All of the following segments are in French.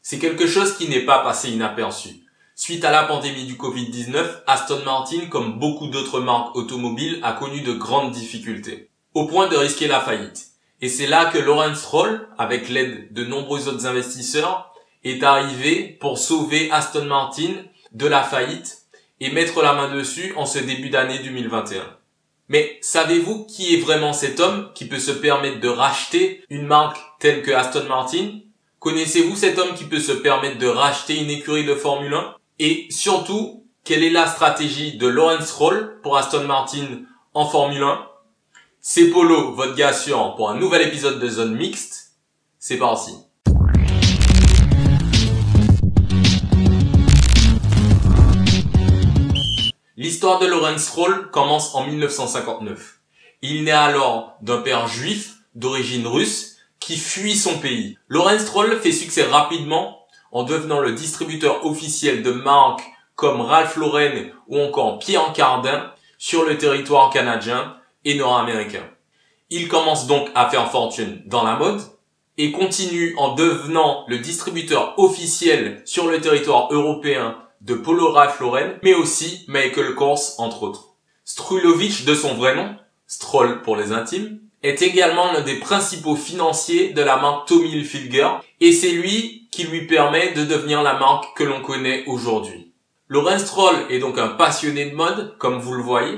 C'est quelque chose qui n'est pas passé inaperçu. Suite à la pandémie du Covid-19, Aston Martin, comme beaucoup d'autres marques automobiles, a connu de grandes difficultés, au point de risquer la faillite. Et c'est là que Lawrence Stroll, avec l'aide de nombreux autres investisseurs, est arrivé pour sauver Aston Martin de la faillite et mettre la main dessus en ce début d'année 2021. Mais savez-vous qui est vraiment cet homme qui peut se permettre de racheter une marque telle que Aston Martin? Connaissez-vous cet homme qui peut se permettre de racheter une écurie de Formule 1? Et surtout, quelle est la stratégie de Lawrence Stroll pour Aston Martin en Formule 1? C'est Polo, votre gars sûr, pour un nouvel épisode de Zone Mixte. C'est parti. L'histoire de Lawrence Stroll commence en 1959. Il naît alors d'un père juif d'origine russe qui fuit son pays. Lawrence Stroll fait succès rapidement en devenant le distributeur officiel de marques comme Ralph Lauren ou encore Pierre Cardin sur le territoire canadien et nord-américain. Il commence donc à faire fortune dans la mode et continue en devenant le distributeur officiel sur le territoire européen de Polo Ralph Lauren, mais aussi Michael Kors entre autres. Strulovich de son vrai nom, Stroll pour les intimes, est également l'un des principaux financiers de la marque Tommy Hilfiger et c'est lui qui lui permet de devenir la marque que l'on connaît aujourd'hui. Lawrence Stroll est donc un passionné de mode, comme vous le voyez,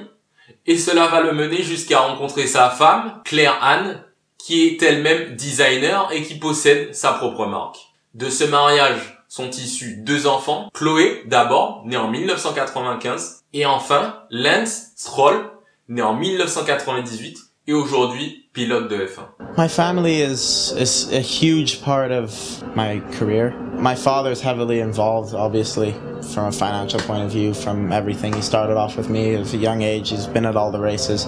et cela va le mener jusqu'à rencontrer sa femme, Claire Anne, qui est elle-même designer et qui possède sa propre marque. De ce mariage sont issus 2 enfants, Chloé d'abord, née en 1995, et enfin Lance Stroll, né en 1998, et aujourd'hui pilote de F1. My family is a huge part of my career. My father's heavily involved, obviously, from a financial point of view, from everything. He started off with me at a young age. He's been at all the races.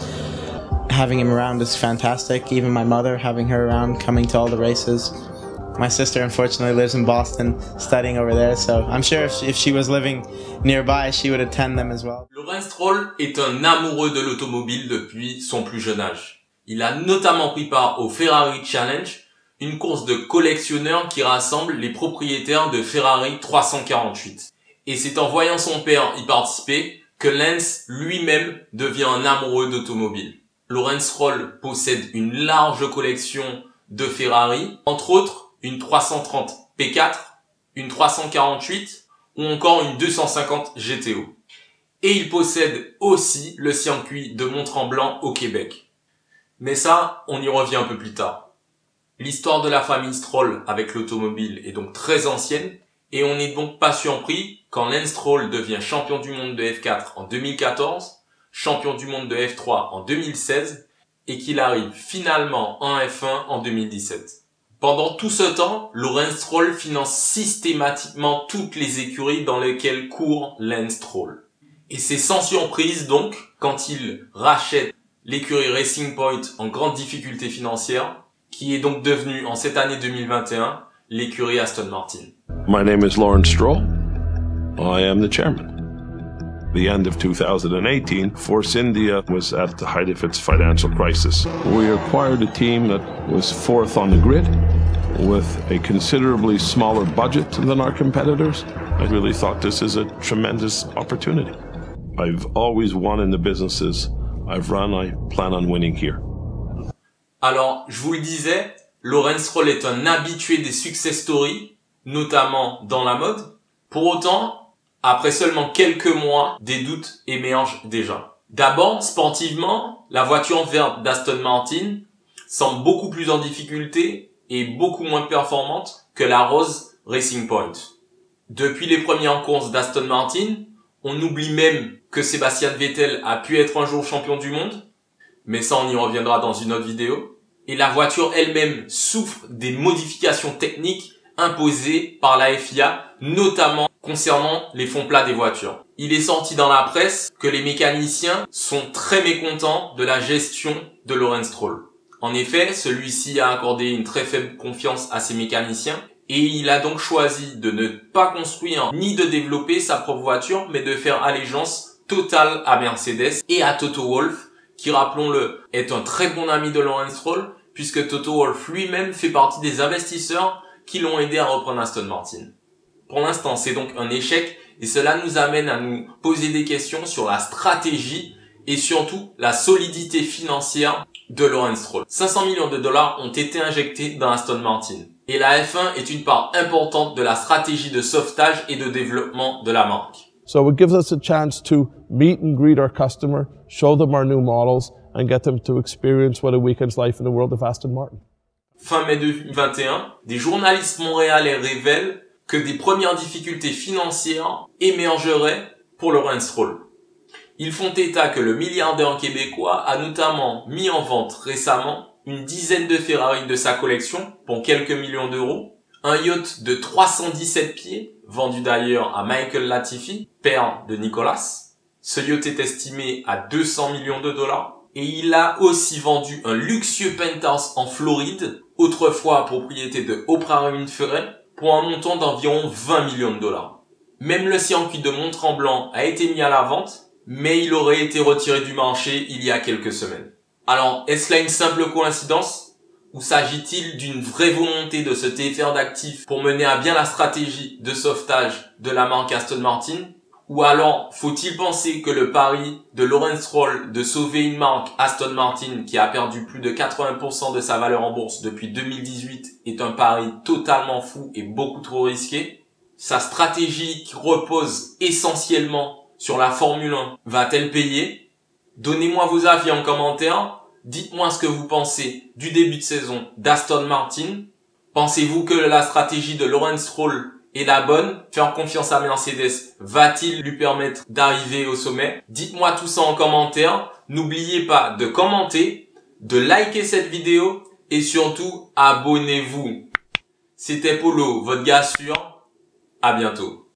Having him around is fantastic. Even my mother, having her around, coming to all the races. My sister, unfortunately, lives in Boston, studying over there, so I'm sure if she was living nearby, she would attend them as well. Lawrence Stroll est un amoureux de l'automobile depuis son plus jeune âge. Il a notamment pris part au Ferrari Challenge, une course de collectionneurs qui rassemble les propriétaires de Ferrari 348. Et c'est en voyant son père y participer que Lance lui-même devient un amoureux d'automobile. Lawrence Stroll possède une large collection de Ferrari, entre autres une 330 P4, une 348 ou encore une 250 GTO. Et il possède aussi le circuit de Mont-Tremblant au Québec. Mais ça, on y revient un peu plus tard. L'histoire de la famille Stroll avec l'automobile est donc très ancienne et on n'est donc pas surpris quand Lance Stroll devient champion du monde de F4 en 2014, champion du monde de F3 en 2016 et qu'il arrive finalement en F1 en 2017. Pendant tout ce temps, Lawrence Stroll finance systématiquement toutes les écuries dans lesquelles court Lance Stroll. Et c'est sans surprise donc quand il rachète l'écurie Racing Point en grande difficulté financière, qui est donc devenue en cette année 2021 l'écurie Aston Martin. My name is Lawrence Stroll. I am the chairman. The end of 2018, Force India was at the height of its financial crisis. We acquired a team that was 4th on the grid with a considerably smaller budget than our competitors. I really thought this is a tremendous opportunity. I've always won in the businesses I've run. I plan on winning here. Alors, je vous le disais, Lawrence Stroll est un habitué des success stories, notamment dans la mode. Pour autant, après seulement quelques mois, des doutes émergent déjà. D'abord, sportivement, la voiture verte d'Aston Martin semble beaucoup plus en difficulté et beaucoup moins performante que la rose Racing Point. Depuis les premières courses d'Aston Martin, on oublie même que Sebastian Vettel a pu être un jour champion du monde, mais ça on y reviendra dans une autre vidéo. Et la voiture elle-même souffre des modifications techniques imposées par la FIA, notamment concernant les fonds plats des voitures. Il est sorti dans la presse que les mécaniciens sont très mécontents de la gestion de Lawrence Stroll. En effet, celui-ci a accordé une très faible confiance à ses mécaniciens et il a donc choisi de ne pas construire ni de développer sa propre voiture, mais de faire allégeance totale à Mercedes et à Toto Wolff, qui, rappelons-le, est un très bon ami de Lawrence Stroll, puisque Toto Wolff lui-même fait partie des investisseurs qui l'ont aidé à reprendre Aston Martin. Pour l'instant, c'est donc un échec et cela nous amène à nous poser des questions sur la stratégie et surtout la solidité financière de Lawrence Stroll. 500 millions de dollars ont été injectés dans Aston Martin. Et la F1 est une part importante de la stratégie de sauvetage et de développement de la marque. So it gives us a chance to meet and greet our customer, show them our new models, and get them to experience what a weekend's life in the world of Aston Martin. Fin mai 2021, des journalistes montréalais révèlent que des premières difficultés financières émergeraient pour Lawrence Stroll. Ils font état que le milliardaire québécois a notamment mis en vente récemment une dizaine de Ferrari de sa collection pour quelques millions d'euros, un yacht de 317 pieds, vendu d'ailleurs à Michael Latifi, père de Nicolas. Ce yacht est estimé à 200 millions de dollars. Et il a aussi vendu un luxueux penthouse en Floride, autrefois propriété de Oprah Winfrey, pour un montant d'environ 20 millions de dollars. Même le circuit de Mont-Tremblant a été mis à la vente, mais il aurait été retiré du marché il y a quelques semaines. Alors, est-ce là une simple coïncidence? Ou s'agit-il d'une vraie volonté de se défaire d'actifs pour mener à bien la stratégie de sauvetage de la marque Aston Martin? Ou alors, faut-il penser que le pari de Lawrence Stroll de sauver une marque Aston Martin qui a perdu plus de 80% de sa valeur en bourse depuis 2018 est un pari totalement fou et beaucoup trop risqué? Sa stratégie qui repose essentiellement sur la Formule 1 va-t-elle payer? Donnez-moi vos avis en commentaire. Dites-moi ce que vous pensez du début de saison d'Aston Martin. Pensez-vous que la stratégie de Lawrence Stroll est la bonne? Faire confiance à Mercedes va-t-il lui permettre d'arriver au sommet? Dites-moi tout ça en commentaire. N'oubliez pas de commenter, de liker cette vidéo et surtout abonnez-vous. C'était Polo, votre gars sûr. À bientôt.